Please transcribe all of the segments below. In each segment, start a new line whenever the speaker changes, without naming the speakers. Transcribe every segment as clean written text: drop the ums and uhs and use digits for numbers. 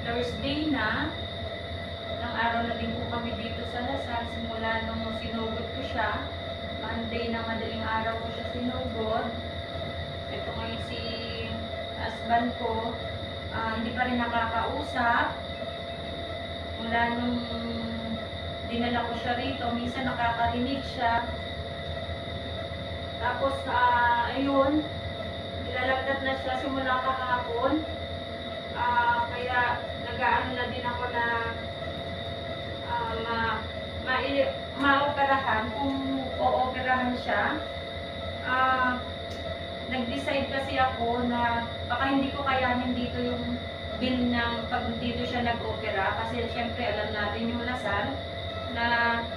Thursday na. Nang araw na din po kami dito sa Lasal. Simula nung sinugod ko siya. Monday na madaling araw ko siya sinugod. Ito ngayon si husband ko. Hindi pa rin nakakausap. Mula nung dinala ko siya rito, minsan nakakarinig siya. Tapos, ayun, nilalagdat na siya simula kahapon. Kaya nag-aano na din ako na maoperahan, kung ooperahan siya. Nag-decide kasi ako na baka hindi ko kayanin dito yung bill ng pag dito siya nag-opera. Kasi syempre alam natin yung Lasal na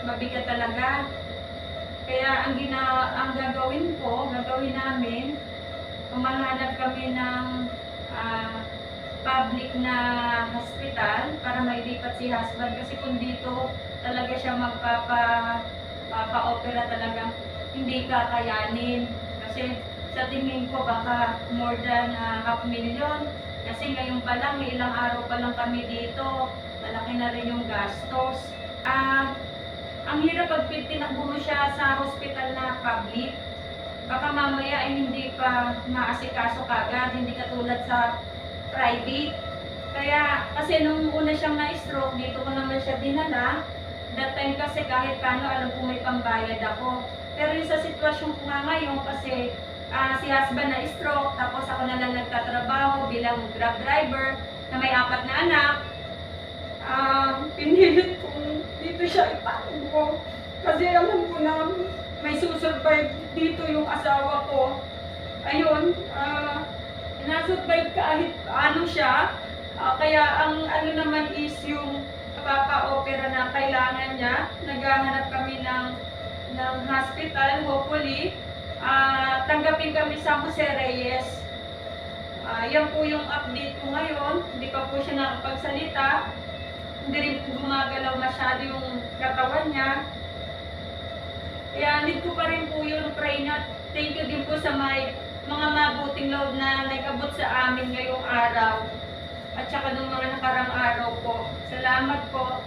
mabigat talaga. Kaya ang gagawin namin, humahanap kami ng public na hospital para mailipat si husband. Kasi kung dito talaga siya magpapa-opera, talagang hindi kakayanin. Kasi sa tingin ko baka more than 500,000. Kasi ngayon pa lang, may ilang araw pa lang kami dito. Malaki na rin yung gastos. Ang hirap pag tinakbo mo siya sa hospital na public. Baka mamaya ay hindi pa maasikaso kagad, hindi katulad sa private. Kaya, kasi nung una siyang na-stroke, dito ko naman siya dinala. That time kasi kahit paano, alam ko may pambayad ako. Pero yung sa sitwasyon ko nga ngayon, kasi si husband na-stroke, tapos ako na lang nagtatrabaho bilang Grab driver na may 4 na anak. Pinilit kong dito siya ipatakbo. Kasi alam ko na may susurvive dito yung asawa ko. Ayun, nasurvive kahit ano siya. Kaya ang ano naman is yung papa-opera na kailangan niya. Naghahanap kami ng hospital, hopefully. Tanggapin kami sa Jose Reyes. Yan po yung update ko ngayon. Hindi pa po siya nakapagsalita. Hindi rin po gumagalaw masyado yung katawan niya. Kaya need ko pa rin po yung pray na thank you din po sa mga mabuting loob na nag-abot sa amin ngayong araw. At saka nung mga nakarang araw po. Salamat po.